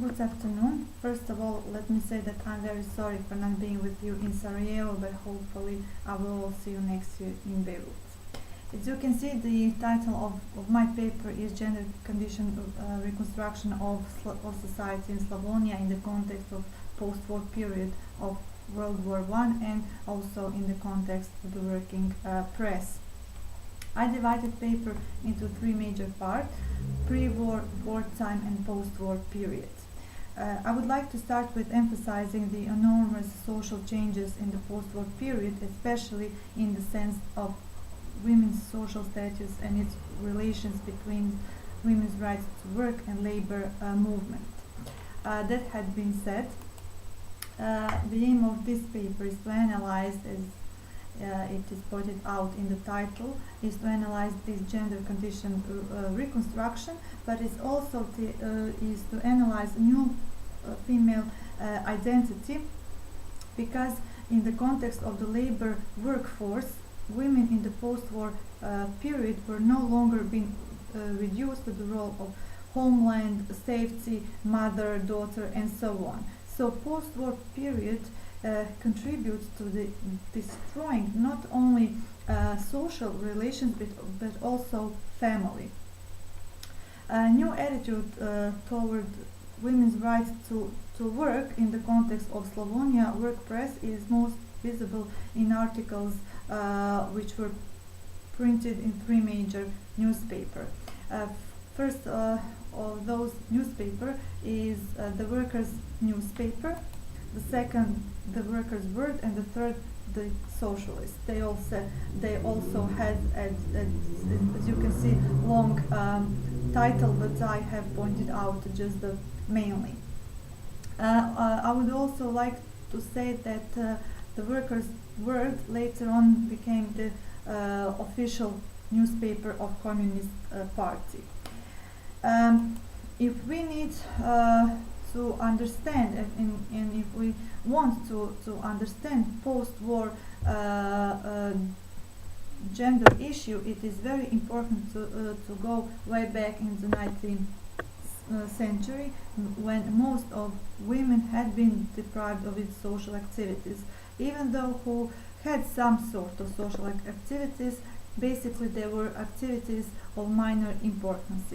Good afternoon. First of all, let me say that I'm very sorry for not being with you in Sarajevo, but hopefully I will all see you next year in Beirut. As you can see, the title of my paper is Gender Condition Reconstruction of Society in Slavonia in the context of post-war period of World War I and also in the context of the working press. I divided paper into three major parts: pre-war, wartime and post-war period. I would like to start with emphasizing the enormous social changes in the post-war period, especially in the sense of women's social status and its relations between women's rights to work and labor movement. That had been said, the aim of this paper is to analyze, as it is pointed out in the title, is to analyze this gender condition reconstruction, but it's also is to analyze new female identity, because in the context of the labor workforce, women in the post-war period were no longer being reduced to the role of homeland, safety, mother, daughter, and so on. So post-war period contributes to the destroying not only social relations but also family. A new attitude toward women's rights to work in the context of Slavonia work press is most visible in articles which were printed in three major newspapers. First of those newspaper is the Workers' Newspaper, the second the Workers' Word, and the third the Socialist. They also had, as you can see, long title, but I have pointed out just the mainly. I would also like to say that the Workers' Word later on became the official newspaper of Communist Party. If we need to understand and if we want to understand post-war gender issue, it is very important to go way back in the 19th century, when most of women had been deprived of its social activities. Even though who had some sort of social activities, basically they were activities of minor importance.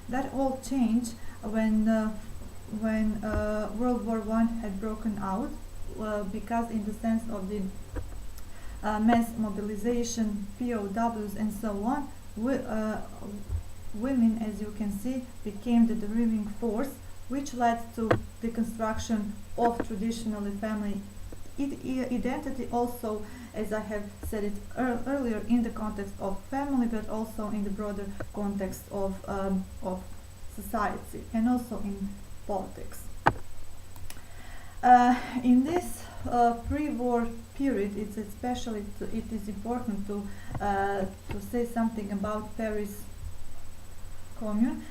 That all changed when World War I had broken out, because in the sense of the mass mobilization, POWs and so on, women, as you can see, became the driving force, which led to the construction of traditionally family identity, also, as I have said it earlier, in the context of family, but also in the broader context of society and also in politics. In this pre-war period, it is important to say something about Paris Commune,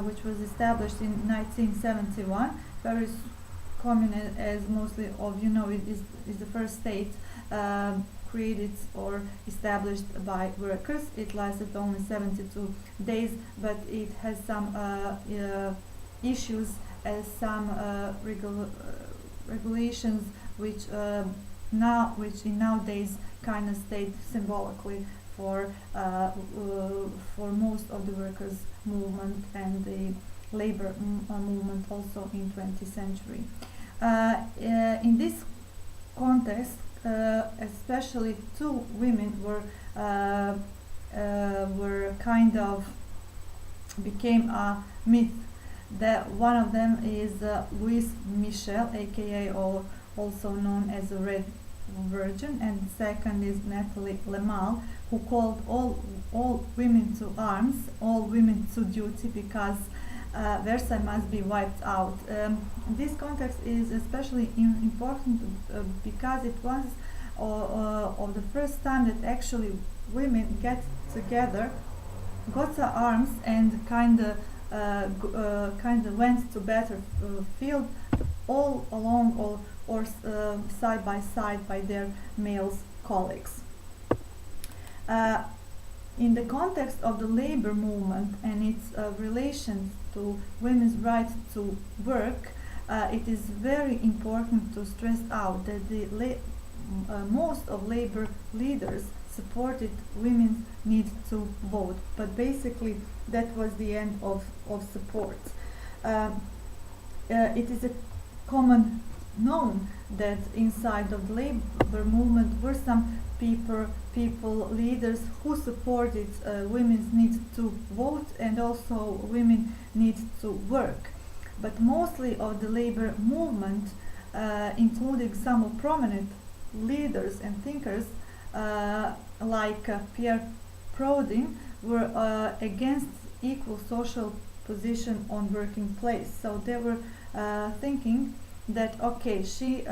which was established in 1971. Paris Commune, as mostly of you know, it is the first state created or established by workers. It lasted only 72 days, but it has some issues as some regulations which in nowadays kind of stayed symbolically for most of the workers' movement and the labor movement also in 20th century. In this context, especially two women were kind of became a myth. That one of them is Louise Michel, aka also known as the Red Virgin, and the second is Nathalie Lemal, who called all women to arms, all women to duty, because Versailles must be wiped out. This context is especially important because it was of the first time that actually women get together, got to arms, and kind of went to battlefield all along or side by side by their male colleagues. In the context of the labor movement and its relation to women's right to work, it is very important to stress out that most of labor leaders supported women's need to vote, but basically that was the end of support. It is a common known that inside of the labor movement were some people, leaders who supported women's need to vote and also women need to work. But mostly of the labor movement, including some prominent leaders and thinkers like Pierre Proudhon, were against equal social position on working place. So they were thinking that okay, she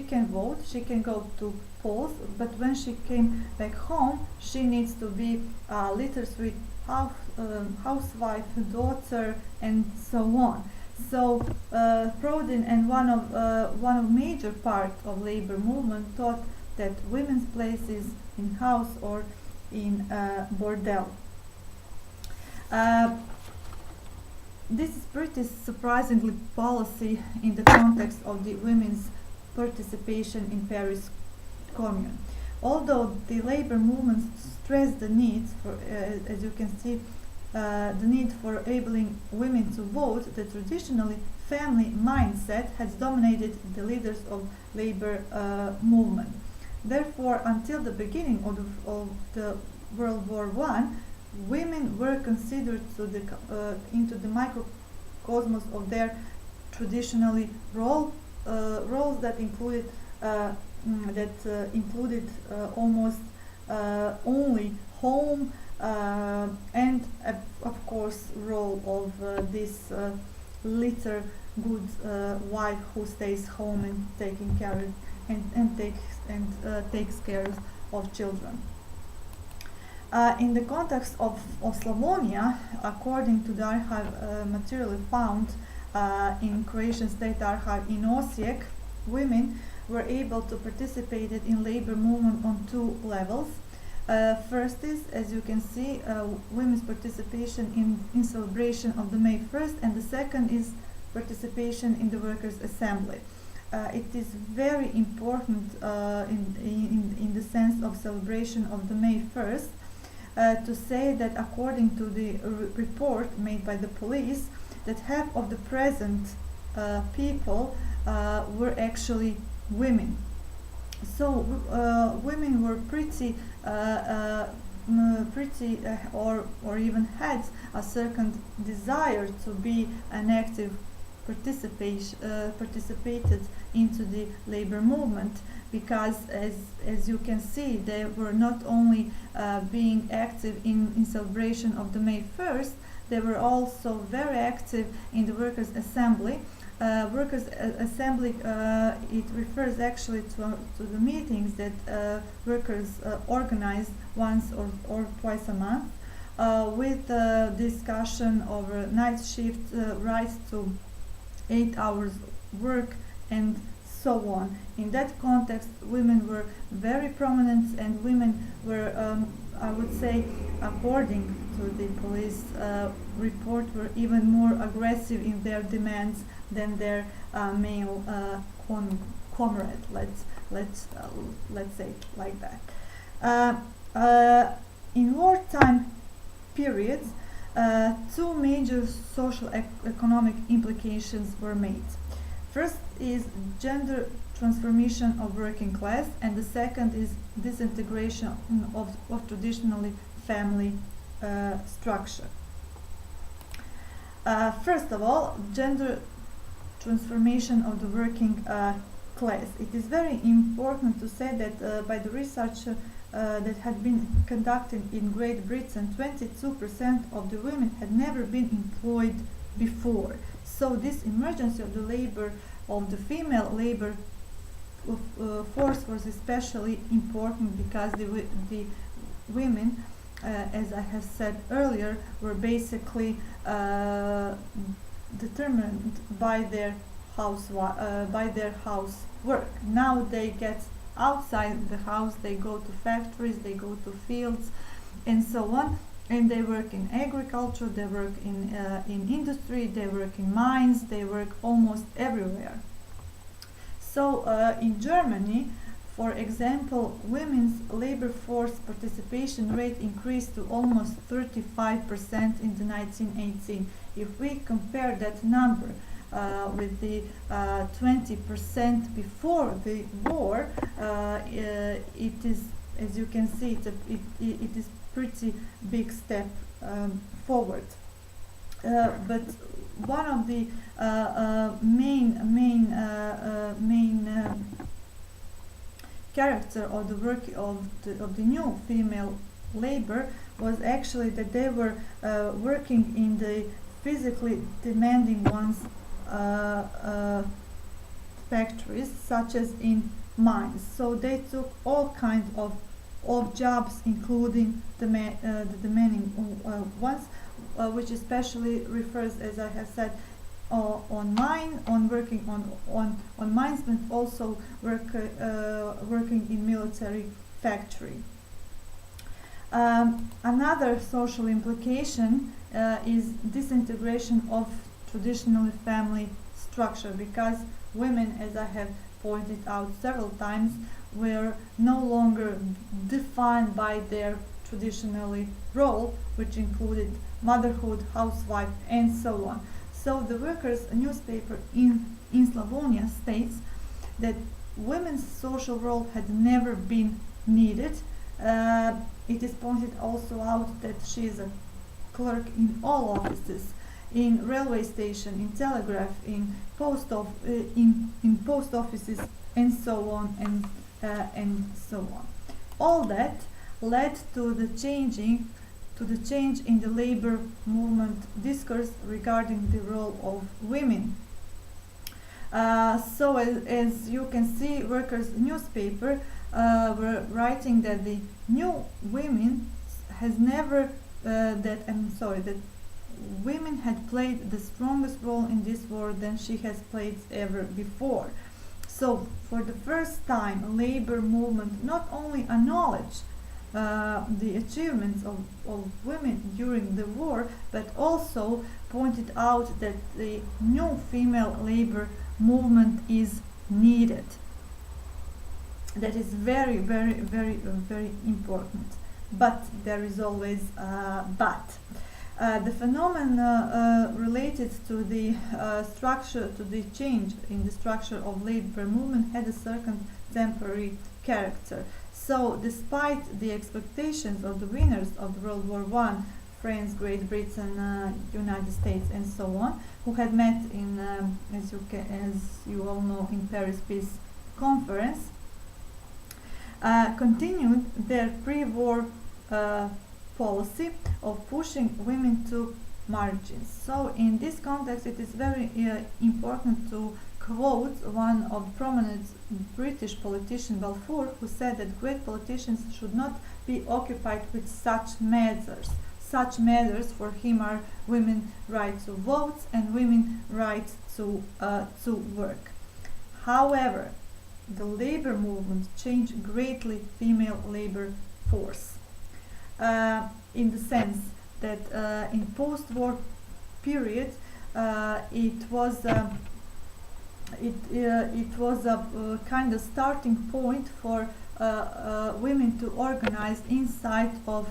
can vote, she can go to polls, but when she came back home, she needs to be a literate housewife, daughter, and so on. So Proudhon and one of major part of labor movement thought that women's place is in house or in bordel. This is pretty surprisingly policy in the context of the women's participation in Paris Commune. Although the labor movement stressed the need for, as you can see, the need for enabling women to vote, the traditionally family mindset has dominated the leaders of labor movement. Therefore, until the beginning of the World War I, women were considered into the microcosmos of their traditionally roles that included almost only home and of course role of this little good wife who stays home and taking care takes care of children. In the context of Slavonia, according to the archive materially found in Croatian State Archive in Osijek, women were able to participate in labor movement on two levels. First is, as you can see, women's participation in celebration of the May 1st, and the second is participation in the Workers' Assembly. It is very important in the sense of celebration of the May 1st to say that according to the report made by the police, that half of the present people were actually women. So women were pretty or even had a certain desire to be an active participated into the labor movement, because as you can see, they were not only being active in celebration of the May 1st, they were also very active in the Workers' Assembly. Workers' Assembly, it refers actually to the meetings that workers organize once or twice a month with discussion over night shift, rights to 8 hours work, and so on. In that context, women were very prominent, and women were, I would say, according to the police report, were even more aggressive in their demands than their male comrade. Let's say it like that. In wartime periods, two major social economic implications were made. First is gender transformation of working class, and the second is disintegration of traditionally family structure. First of all, gender transformation of the working class. It is very important to say that by the research that had been conducted in Great Britain, 22% of the women had never been employed before. So this emergence of the labor, of the female labor force, was especially important because the women, as I have said earlier, were basically determined by their housework. Now they get outside the house, they go to factories, they go to fields, and so on. And they work in agriculture, they work in industry, they work in mines, they work almost everywhere. So in Germany, for example, women's labor force participation rate increased to almost 35% in the 1918. If we compare that number with the 20% before the war, it is, as you can see, it is pretty big step forward. But one of the main character of the work of the new female labor was actually that they were working in the physically demanding ones factories, such as in mines. So they took all kinds of jobs, including the demanding ones, which especially refers, as I have said, on working on mines, but also working in military factory. Another social implication is disintegration of traditional family structure, because women, as I have pointed out several times, were no longer defined by their traditionally role, which included motherhood, housewife, and so on. So the workers' newspaper in Slavonia states that women's social role had never been needed. It is pointed also out that she is a clerk in all offices, in railway station, in telegraph, in post offices, and so on and so on. All that led to the change in the labor movement discourse regarding the role of women. So as you can see, workers' newspaper were writing that the new women has never that women had played the strongest role in this war than she has played ever before. So for the first time, labor movement not only acknowledged the achievements of women during the war, but also pointed out that the new female labor movement is needed. That is very, very, very, very important. But there is always but. The phenomenon related to the structure, to the change in the structure of labor movement, had a certain temporary character. So, despite the expectations of the winners of the World War I, France, Great Britain, United States, and so on, who had met in, as you all know, in Paris Peace Conference, continued their pre-war policy of pushing women to margins. So in this context, it is very important to quote one of the prominent British politician, Balfour, who said that great politicians should not be occupied with such matters. Such matters for him are women's right to vote and women's right to work. However, the labor movement changed greatly female labor force. In the sense that in post-war period it was a kind of starting point for women to organize inside of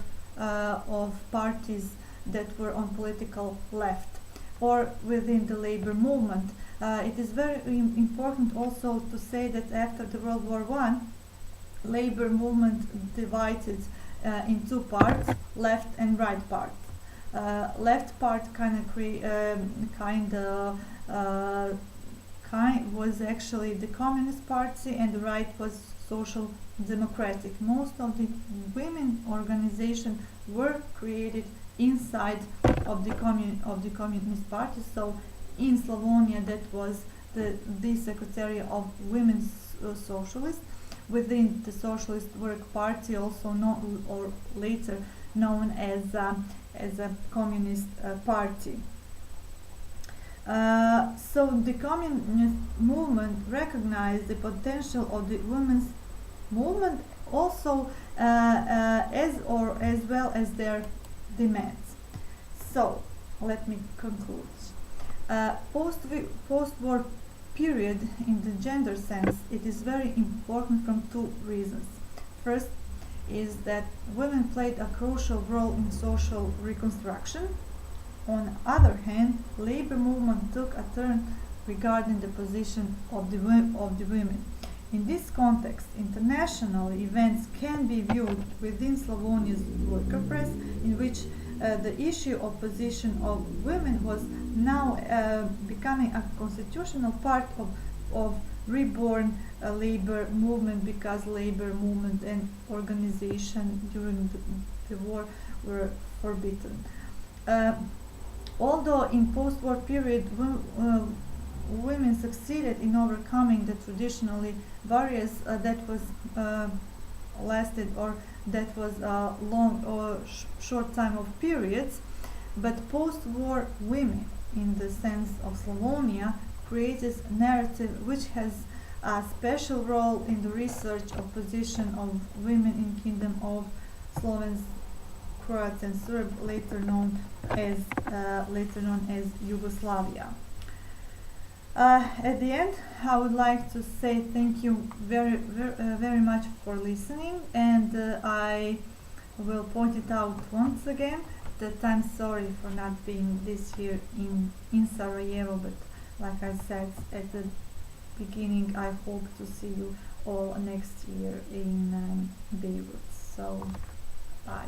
parties that were on political left or within the labor movement. It is very important also to say that after the World War I, labor movement divided in two parts, left and right part. Left part was actually the Communist Party, and the right was Social Democratic. Most of the women organizations were created inside of the Communist Party. So in Slavonia, that was the Secretary of Women's Socialists. Within the Socialist Work Party, also known or later known as a Communist Party. So the Communist movement recognized the potential of the women's movement also as well as their demands. So let me conclude. Post-war period in the gender sense, it is very important from two reasons. First is that women played a crucial role in social reconstruction. On the other hand, labor movement took a turn regarding the position of the women. In this context, international events can be viewed within Slavonia's worker press, in which the issue of position of women was now becoming a constitutional part of reborn labor movement, because labor movement and organization during the war were forbidden. Although in post-war period women succeeded in overcoming the traditionally barriers that was lasted, or that was a long or short time of periods, but post-war women in the sense of Slavonia created a narrative which has a special role in the research of position of women in Kingdom of Slovens, Croats and Serb, later known as Yugoslavia. At the end, I would like to say thank you very much for listening, and I will point it out once again that I'm sorry for not being this year in Sarajevo, but like I said at the beginning, I hope to see you all next year in Beirut. So, bye.